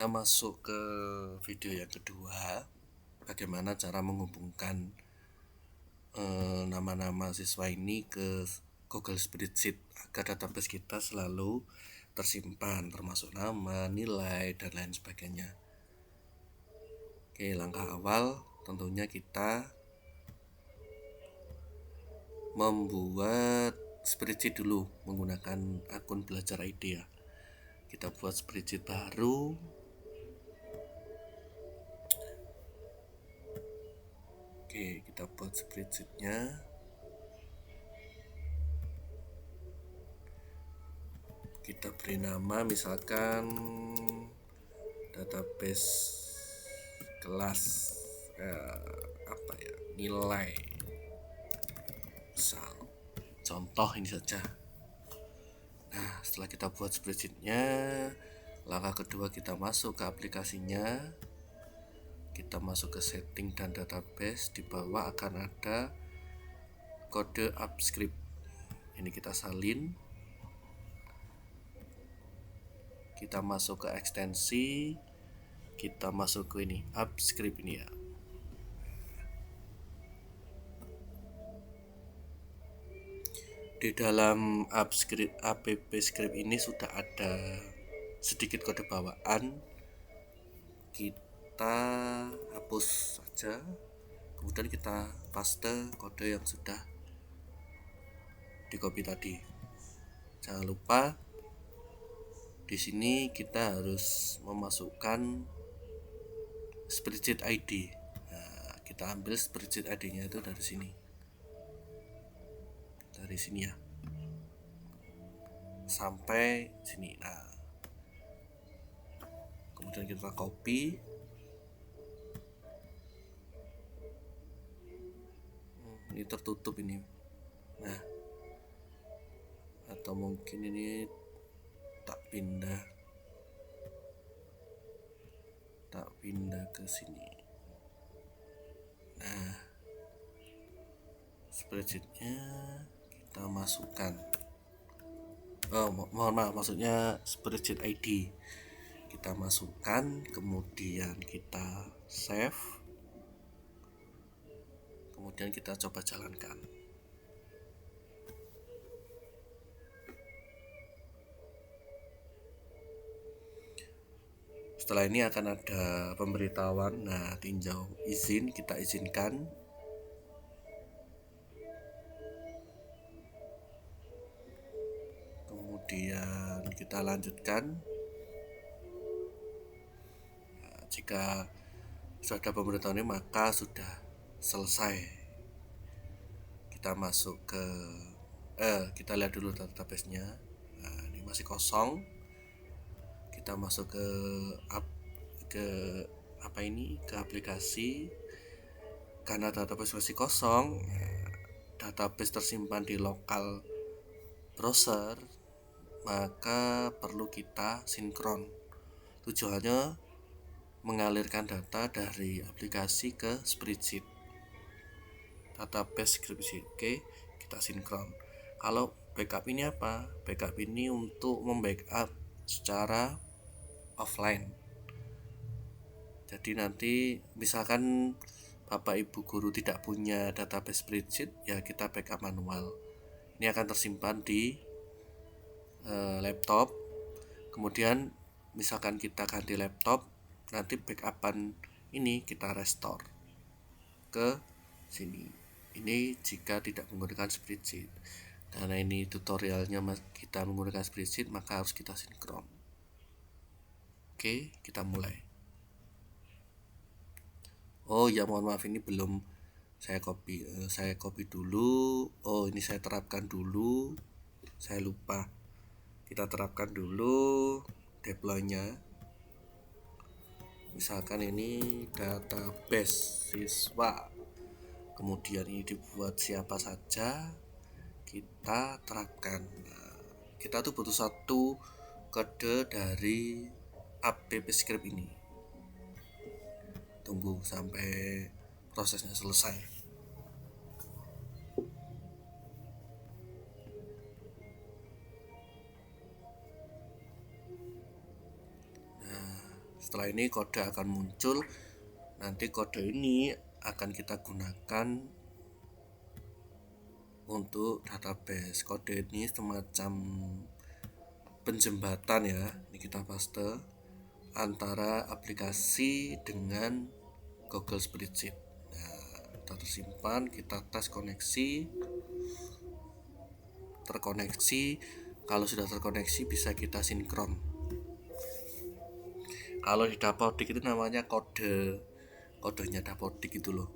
Kita masuk ke video yang kedua, bagaimana cara menghubungkan nama-nama siswa ini ke Google Spreadsheet agar database kita selalu tersimpan, termasuk nama, nilai, dan lain sebagainya. Oke, langkah awal tentunya kita membuat spreadsheet dulu menggunakan akun Belajar ID ya. Kita buat spreadsheet baru. Oke, kita buat spreadsheetnya. Kita beri nama misalkan database kelas nilai, misal contoh ini saja. Nah, setelah kita buat spreadsheetnya, langkah kedua kita masuk ke aplikasinya. Kita masuk ke setting dan database. Di bawah akan ada kode AppScript. Ini kita salin. Kita masuk ke ekstensi. Kita masuk ke ini AppScript ini ya. Di dalam AppScript ini sudah ada sedikit kode bawaan. Kita hapus saja, kemudian kita paste kode yang sudah di copy tadi. Jangan lupa di sini kita harus memasukkan spreadsheet ID. Nah, kita ambil spreadsheet ID-nya itu dari sini. Dari sini ya. Sampai sini. Nah, kemudian kita copy. Ini tertutup ini. Nah, atau mungkin ini tak pindah ke sini. Nah, spreadsheetnya kita masukkan. Mohon maaf, maksudnya spreadsheet ID kita masukkan, kemudian kita save, kemudian kita coba jalankan. Setelah ini akan ada pemberitahuan. Nah, tinjau izin, kita izinkan. Kemudian kita lanjutkan. Nah, jika sudah ada pemberitahuan ini maka sudah selesai. Kita masuk ke kita lihat dulu database-nya. Nah, ini masih kosong. Kita masuk ke aplikasi. Karena database masih kosong, database tersimpan di lokal browser, maka perlu kita sinkron. Tujuannya mengalirkan data dari aplikasi ke spreadsheet, database spreadsheet. Oke, kita sinkron. Kalau backup ini apa? Backup ini untuk membackup secara offline. Jadi nanti misalkan Bapak Ibu guru tidak punya database spreadsheet, ya kita backup manual. Ini akan tersimpan di laptop. Kemudian misalkan kita ganti laptop, nanti backupan ini kita restore ke sini. Ini jika tidak menggunakan spreadsheet. Karena ini tutorialnya kita menggunakan spreadsheet, maka harus kita sinkron. Oke, kita mulai. Oh ya, mohon maaf, ini belum saya copy dulu. Oh, ini saya terapkan dulu. Saya lupa. Kita terapkan dulu deploy-nya. Misalkan ini database siswa. Kemudian ini dibuat siapa saja, kita terapkan. Nah, kita tuh butuh satu kode dari AppScript ini. Tunggu sampai prosesnya selesai. Setelah ini kode akan muncul. Nanti kode ini akan kita gunakan untuk database. Kode ini semacam penjembatan ya. Ini kita paste antara aplikasi dengan Google Spreadsheet. Nah, kita tersimpan, kita tes koneksi. Terkoneksi. Kalau sudah terkoneksi bisa kita sinkron. Kalau di Dapodik itu namanya kodenya Dapodik itu loh.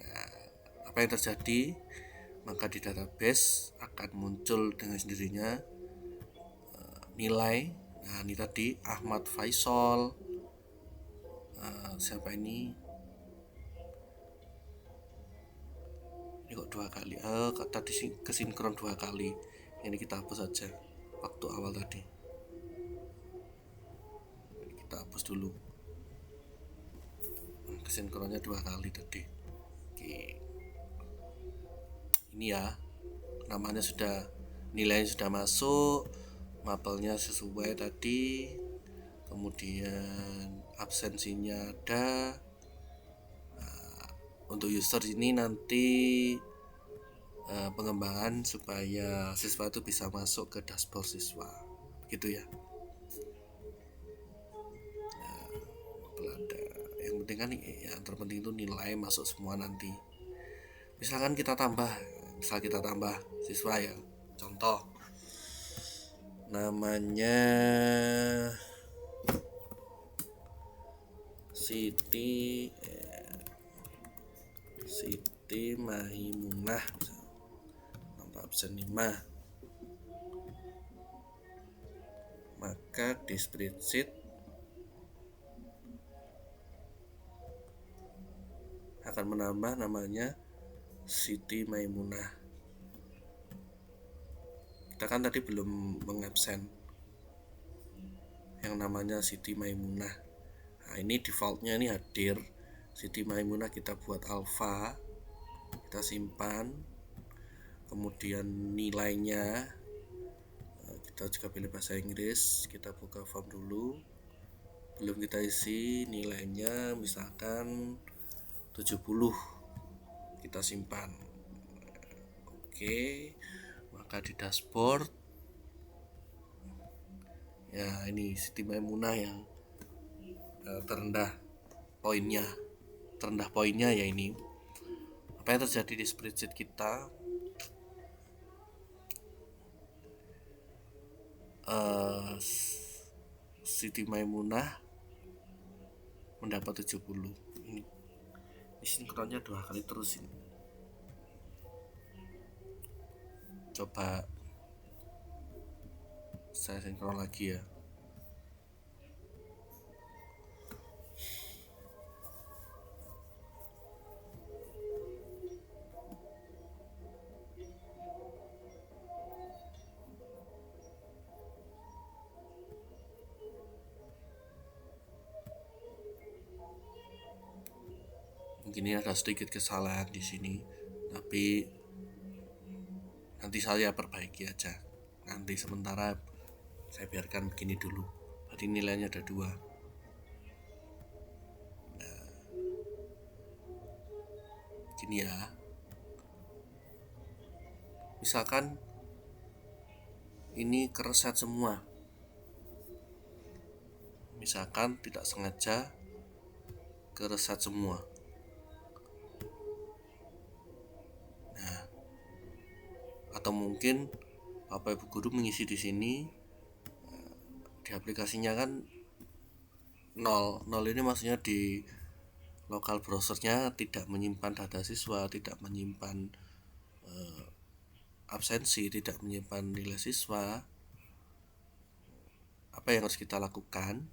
Nah, apa yang terjadi? Maka di database akan muncul dengan sendirinya nilai. Nah, ini tadi Ahmad Faisal. Siapa ini? Ini kok 2 kali? Tadi kesinkron 2 kali. Ini kita hapus saja waktu awal tadi. Ini kita hapus dulu. Kesinkronnya 2 kali tadi. Oke. Ini ya, namanya sudah, nilainya sudah masuk, mapelnya sesuai tadi, kemudian absensinya ada. Nah, untuk user ini nanti pengembangan supaya siswa itu bisa masuk ke dashboard siswa, begitu ya. Nah, ada yang penting kan, yang terpenting itu nilai masuk semua nanti. Misalkan kita tambah siswa ya, contoh namanya Siti Maimunah, nomor absen 5. Maka di spreadsheet akan menambah namanya Siti Maimunah. Kita kan tadi belum mengabsen yang namanya Siti Maimunah. Nah, ini defaultnya ini hadir Siti Maimunah, kita buat alpha, kita simpan, kemudian nilainya kita juga pilih bahasa Inggris, kita buka form dulu, belum kita isi nilainya, misalkan 70, kita simpan. Oke, maka di dashboard ya, ini Siti Maimunah yang terendah poinnya ya. Ini apa yang terjadi di spreadsheet kita? Siti Maimunah mendapat 70. Ini sinkronnya 2 kali terus ini. Coba saya sinkron lagi ya. Mungkin ini ada sedikit kesalahan di sini, tapi nanti saya perbaiki aja. Nanti sementara saya biarkan begini dulu. Tadi nilainya ada 2. Nah, gini ya. Misalkan ini kereset semua. Misalkan tidak sengaja kereset semua. Nah, atau mungkin Bapak Ibu guru mengisi di sini, di aplikasinya kan 0 ini maksudnya di lokal browsernya tidak menyimpan data siswa, tidak menyimpan absensi, tidak menyimpan nilai siswa. Apa yang harus kita lakukan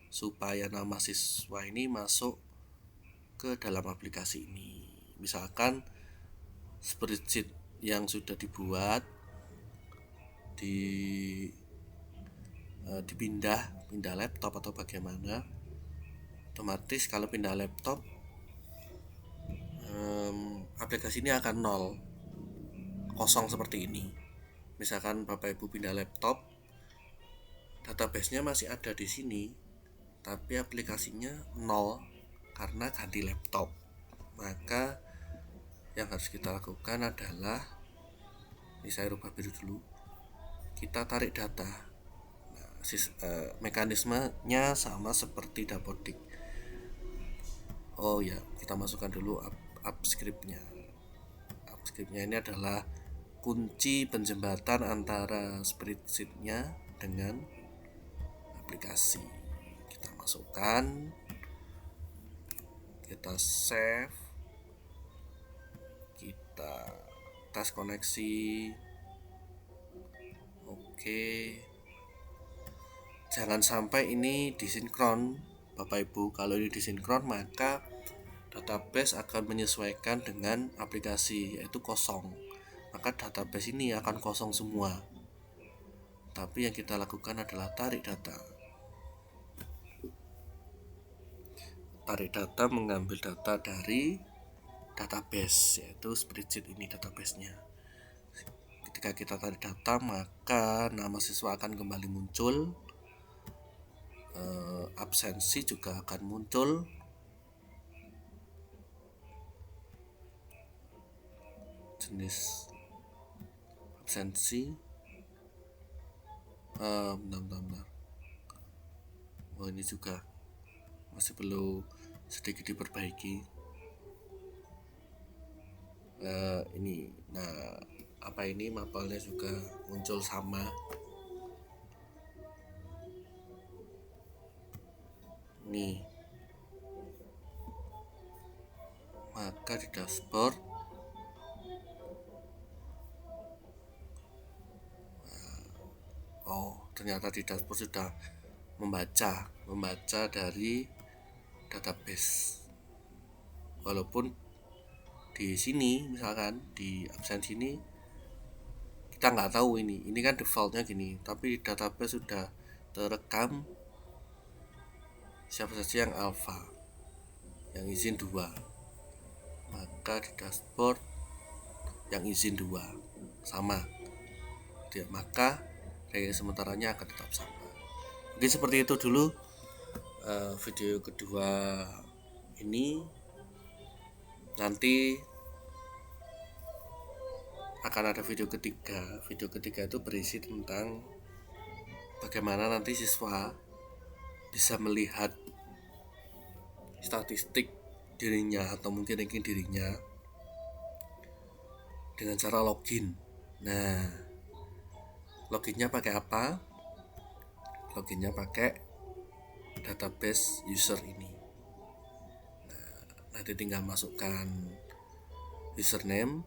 supaya nama siswa ini masuk ke dalam aplikasi ini? Misalkan spreadsheet yang sudah dibuat dipindah laptop atau bagaimana, otomatis kalau pindah laptop aplikasi ini akan 0, kosong seperti ini. Misalkan Bapak Ibu pindah laptop, database-nya masih ada di sini, tapi aplikasinya nol karena ganti laptop. Maka yang harus kita lakukan adalah, ini saya rubah biru dulu, kita tarik data. Mekanismenya sama seperti Dapodik. Oh ya, kita masukkan dulu upscriptnya. Upscriptnya ini adalah kunci penjembatan antara spreadsheet-nya dengan aplikasi. Kita masukkan, kita save, kita tes koneksi. Oke, jangan sampai ini disinkron Bapak Ibu. Kalau ini disinkron maka database akan menyesuaikan dengan aplikasi, yaitu kosong. Maka database ini akan kosong semua. Tapi yang kita lakukan adalah tarik data. Tarik data mengambil data dari database, yaitu spreadsheet ini databasenya. Ketika kita tarik data, maka nama siswa akan kembali muncul, absensi juga akan muncul, jenis absensi, bentar. Oh, ini juga masih perlu sedikit diperbaiki. Ini, ini mapelnya juga muncul sama. Nih, maka di dashboard ternyata di dashboard sudah membaca dari database. Walaupun di sini misalkan di absen sini kita nggak tahu ini kan defaultnya gini, tapi di database sudah terekam siapa saja yang alpha, yang izin 2, maka di dashboard yang izin 2 sama dia, maka rekening sementaranya akan tetap sama. Mungkin seperti itu dulu video kedua ini. Nanti akan ada video ketiga. Video ketiga itu berisi tentang bagaimana nanti siswa bisa melihat statistik dirinya atau mungkin ranking dirinya dengan cara login. Nah, loginnya pakai apa? Loginnya pakai database user ini. Nah, nanti tinggal masukkan username.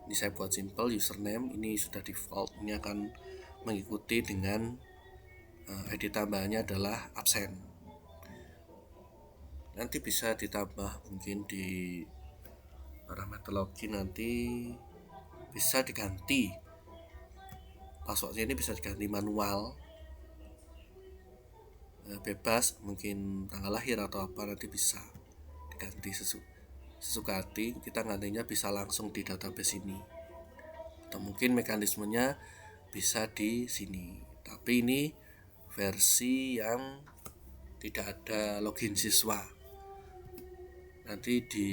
Ini saya buat simple, username ini sudah default. Ini akan mengikuti dengan ID tambahannya adalah absen. Nanti bisa ditambah mungkin di parameter login, nanti bisa diganti. Passwordnya ini bisa diganti manual, bebas, mungkin tanggal lahir atau apa, nanti bisa diganti sesuka hati. Kita gantinya bisa langsung di database ini, atau mungkin mekanismenya bisa di sini. Tapi ini versi yang tidak ada login siswa. Nanti di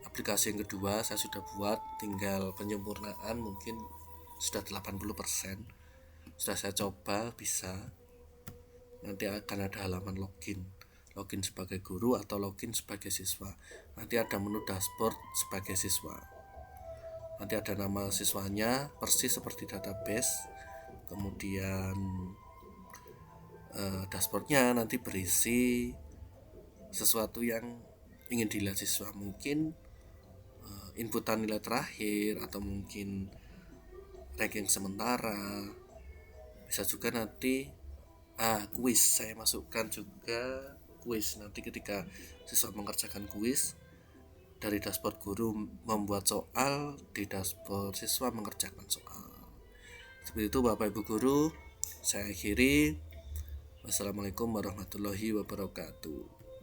aplikasi yang kedua saya sudah buat, tinggal penyempurnaan, mungkin sudah 80%. Sudah saya coba, bisa. Nanti akan ada halaman login sebagai guru atau login sebagai siswa. Nanti ada menu dashboard sebagai siswa. Nanti ada nama siswanya persis seperti database. Kemudian dashboardnya nanti berisi sesuatu yang ingin dilihat siswa, mungkin inputan nilai terakhir, atau mungkin ranking sementara. Bisa juga nanti kuis, saya masukkan juga kuis. Nanti ketika siswa mengerjakan kuis, dari dashboard guru membuat soal, di dashboard siswa mengerjakan soal. Seperti itu Bapak Ibu Guru. Saya akhiri. Wassalamualaikum warahmatullahi wabarakatuh.